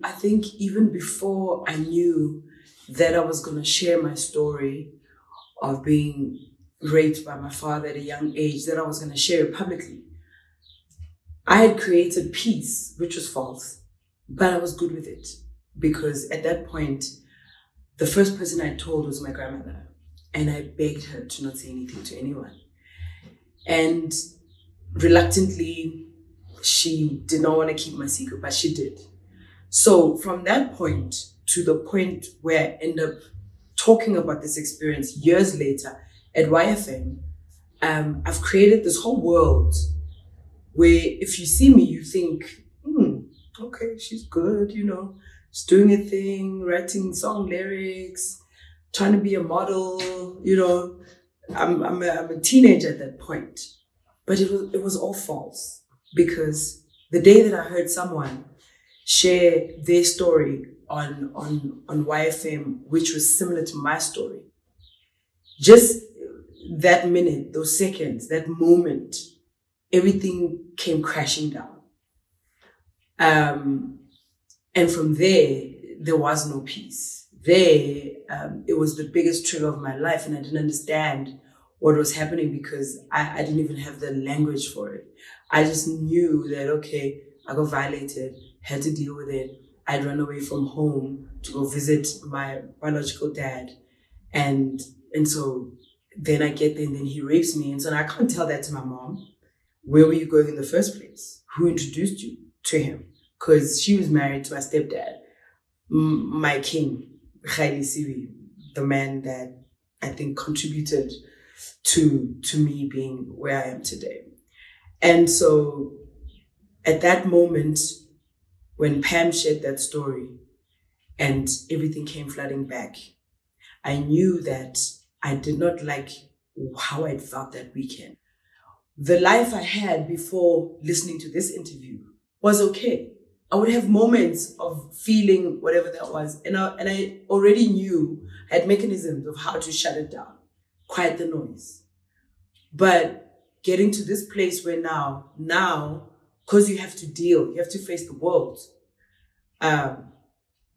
I think even before I knew that I was going to share my story of being raped by my father at a young age, that I was going to share it publicly, I had created peace, which was false, but I was good with it because at that point, the first person I told was my grandmother, and I begged her to not say anything to anyone. And reluctantly, she did not want to keep my secret, but she did. So from that point to the point where I end up talking about this experience years later at YFM, I've created this whole world where if you see me, you think, okay, she's good, she's doing a thing, writing song lyrics, trying to be a model, I'm a teenager at that point. But it was all false, because the day that I heard someone share their story on YFM, which was similar to my story, just that minute, those seconds, that moment, everything came crashing down. And from there was no peace. It was the biggest trigger of my life, and I didn't understand what was happening because I didn't even have the language for it. I just knew that, okay, I got violated, had to deal with it. I'd run away from home to go visit my biological dad. And so then I get there and then he rapes me. And so I can't tell that to my mom. Where were you going in the first place? Who introduced you to him? Because she was married to my stepdad, my king, Gaelisiwe, the man that I think contributed to me being where I am today. And so at that moment, when Pam shared that story and everything came flooding back, I knew that I did not like how I'd felt that weekend. The life I had before listening to this interview was okay. I would have moments of feeling whatever that was. And I already knew I had mechanisms of how to shut it down, quiet the noise. But getting to this place where now, because you have to face the world,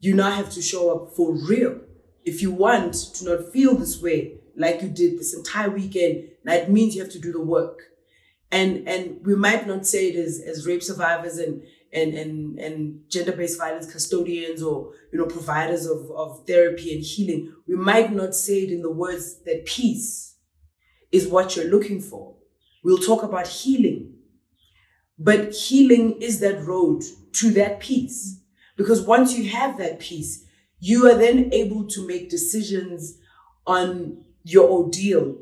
you now have to show up for real. If you want to not feel this way, like you did this entire weekend, that means you have to do the work. And we might not say it as rape survivors and gender-based violence custodians or providers of therapy and healing. We might not say it in the words that peace is what you're looking for. We'll talk about healing. But healing is that road to that peace. Because once you have that peace, you are then able to make decisions on your ordeal,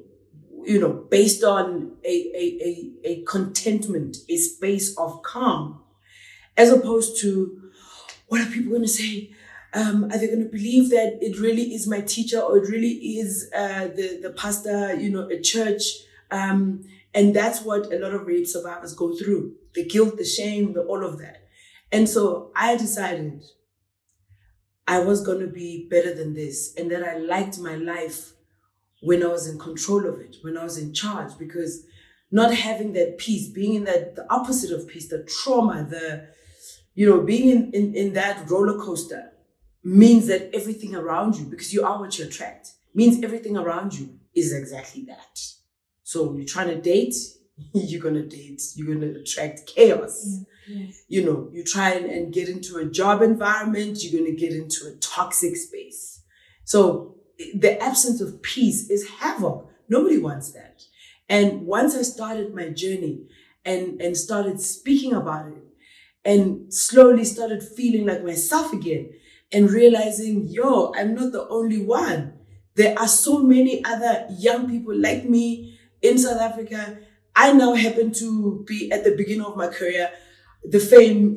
based on a contentment, a space of calm, as opposed to, what are people going to say? Are they going to believe that it really is my teacher, or it really is the pastor, at church? And that's what a lot of rape survivors go through. The guilt, the shame, all of that. And so I decided I was going to be better than this, and that I liked my life when I was in control of it, when I was in charge, because not having that peace, being in the opposite of peace, the trauma, being in that roller coaster means that everything around you, because you are what you attract, means everything around you is exactly that. So you're trying to date, you're going to attract chaos. Yes. You try and get into a job environment, you're going to get into a toxic space. So the absence of peace is havoc. Nobody wants that. And once I started my journey and started speaking about it and slowly started feeling like myself again and realizing, I'm not the only one. There are so many other young people like me in South Africa. I now happen to be at the beginning of my career. The fame,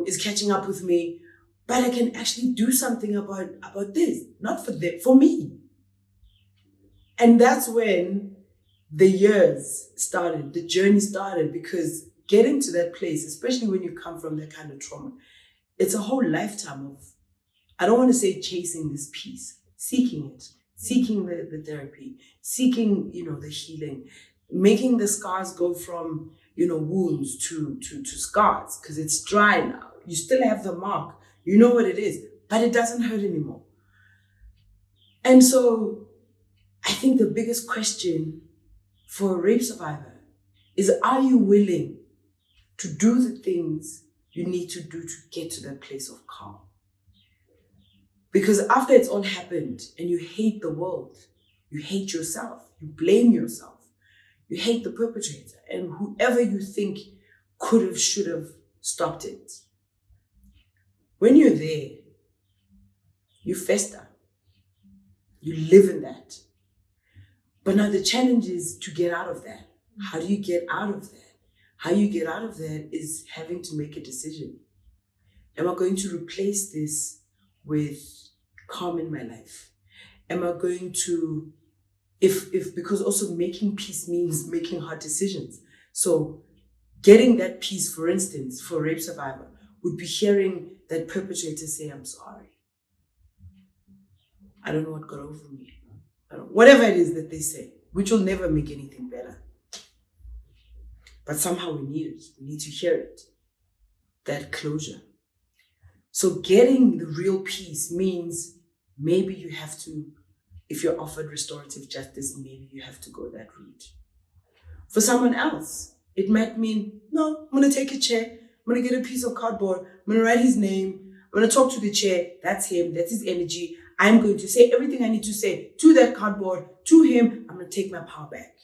is catching up with me, but I can actually do something about this, not for them, for me. And that's when the years started, the journey started, because getting to that place, especially when you come from that kind of trauma, it's a whole lifetime of, I don't want to say chasing this peace, seeking it, seeking the therapy, seeking, the healing, making the scars go from, wounds to scars, because it's dry now. You still have the mark. You know what it is, but it doesn't hurt anymore. And so I think the biggest question for a rape survivor is, are you willing to do the things you need to do to get to that place of calm? Because after it's all happened and you hate the world, you hate yourself, you blame yourself, you hate the perpetrator and whoever you think could have, should have stopped it. When you're there, you fester, you live in that. But now the challenge is to get out of that. How do you get out of that? How you get out of that is having to make a decision. Am I going to replace this with calm in my life? Am I going to, because also making peace means making hard decisions. So getting that peace, for instance, for a rape survivor, would be hearing that perpetrator say, I'm sorry. I don't know what got over me. Whatever it is that they say, which will never make anything better. But somehow we need it. We need to hear it. That closure. So getting the real peace means maybe you have to, if you're offered restorative justice, maybe you have to go that route. For someone else, it might mean, no, I'm going to take a chair. I'm going to get a piece of cardboard. I'm going to write his name. I'm going to talk to the chair. That's him. That's his energy. I'm going to say everything I need to say to that cardboard, to him. I'm going to take my power back.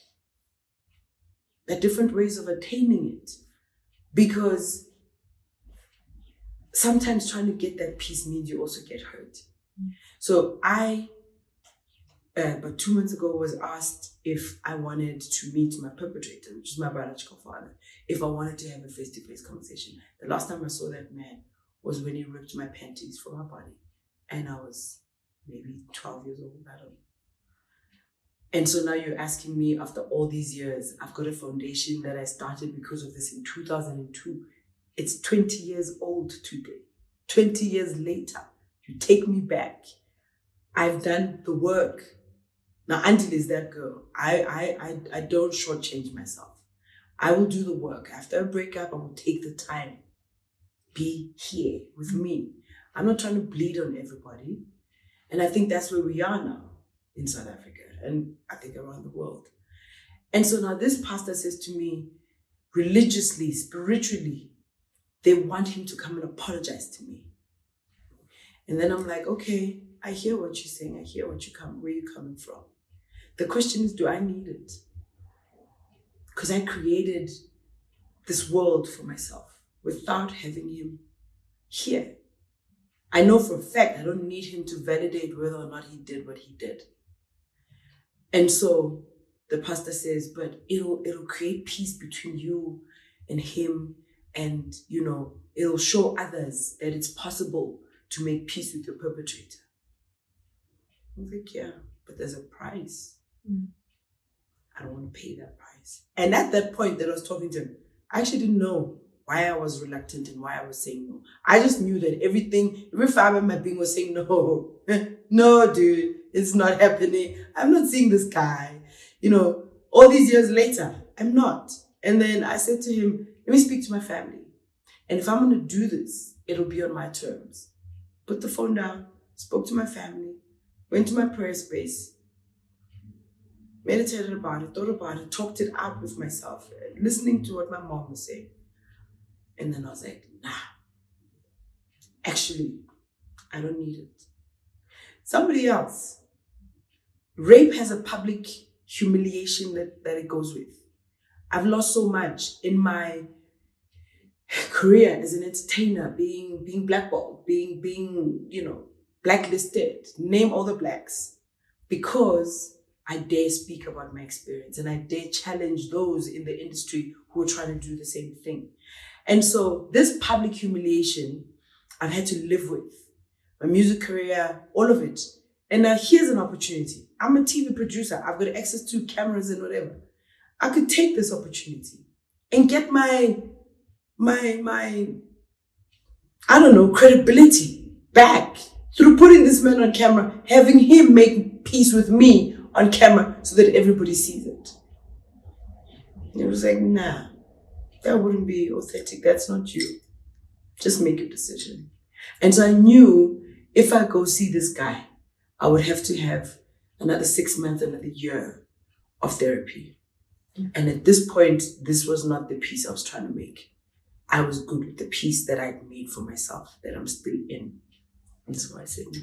There are different ways of attaining it. Because sometimes trying to get that peace means you also get hurt. So I, about 2 months ago, was asked if I wanted to meet my perpetrator, which is my biological father, if I wanted to have a face-to-face conversation. The last time I saw that man was when he ripped my panties from my body. And I was maybe 12 years old, I don't know. And so now you're asking me, after all these years, I've got a foundation that I started because of this in 2002. It's 20 years old today. 20 years later, you take me back. I've done the work. Now, Andile is that girl. I don't shortchange myself. I will do the work. After a breakup, I will take the time. Be here with me. I'm not trying to bleed on everybody. And I think that's where we are now in South Africa and I think around the world. And so now this pastor says to me, religiously, spiritually, they want him to come and apologize to me. And then I'm like, okay, I hear what you're saying. I hear where you're coming from. The question is, do I need it? Because I created this world for myself without having him here. I know for a fact I don't need him to validate whether or not he did what he did. And so the pastor says, but it'll create peace between you and him, and it'll show others that it's possible to make peace with your perpetrator. I was like, yeah, but there's a price. I don't want to pay that price. And at that point that I was talking to him, I actually didn't know why I was reluctant and why I was saying no. I just knew that every fiber in my being was saying no. No, dude, it's not happening. I'm not seeing this guy. All these years later, I'm not. And then I said to him, let me speak to my family. And if I'm going to do this, it'll be on my terms. Put the phone down, spoke to my family, went to my prayer space, meditated about it, thought about it, talked it out with myself, listening to what my mom was saying. And then I was like, nah, actually, I don't need it. Somebody else. Rape has a public humiliation that it goes with. I've lost so much in my career as an entertainer, being blackballed, being blacklisted, name all the blacks, because I dare speak about my experience and I dare challenge those in the industry who are trying to do the same thing. And so this public humiliation, I've had to live with. My music career, all of it. And now here's an opportunity. I'm a TV producer. I've got access to cameras and whatever. I could take this opportunity and get my credibility back through putting this man on camera, having him make peace with me on camera so that everybody sees it. And it was like, nah, that wouldn't be authentic. That's not you. Just make a decision. And so I knew if I go see this guy, I would have to have another 6 months, another year of therapy. And at this point, this was not the peace I was trying to make. I was good with the peace that I'd made for myself, that I'm still in. And so I said no.